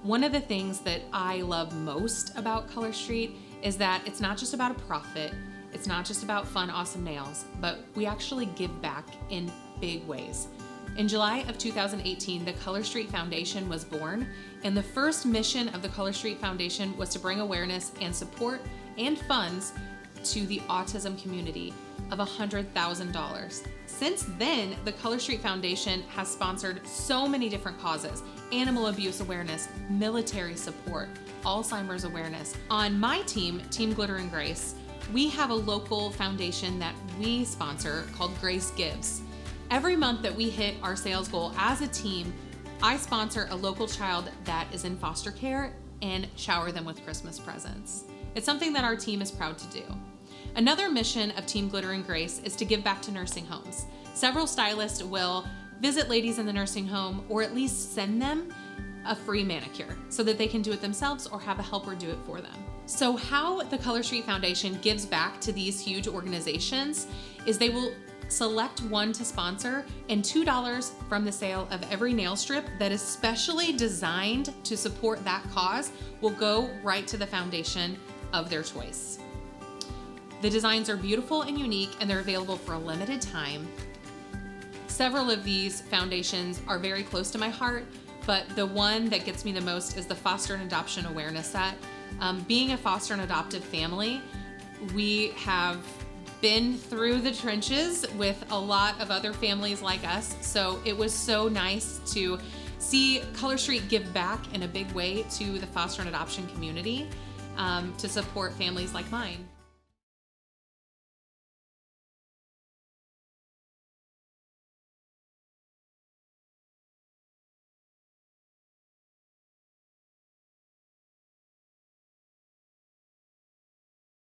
One of the things that I love most about Color Street is that it's not just about a profit, it's not just about fun, awesome nails, but we actually give back in big ways. In July of 2018, the Color Street Foundation was born, and the first mission of the Color Street Foundation was to bring awareness and support and funds to the autism community of $100,000. Since then, the Color Street Foundation has sponsored so many different causes: animal abuse awareness, military support, Alzheimer's awareness. On my team, Team Glitter and Grace, we have a local foundation that we sponsor called Grace Gives. Every month that we hit our sales goal as a team, I sponsor a local child that is in foster care and shower them with Christmas presents. It's something that our team is proud to do. Another mission of Team Glitter and Grace is to give back to nursing homes. Several stylists will visit ladies in the nursing home, or at least send them a free manicure so that they can do it themselves or have a helper do it for them. So how the Color Street Foundation gives back to these huge organizations is they will select one to sponsor, and $2 from the sale of every nail strip that is specially designed to support that cause will go right to the foundation of their choice. The designs are beautiful and unique, and they're available for a limited time. Several of these foundations are very close to my heart, but the one that gets me the most is the Foster and Adoption Awareness Set. Being a foster and adoptive family, we have been through the trenches with a lot of other families like us, so it was so nice to see Color Street give back in a big way to the foster and adoption community to support families like mine.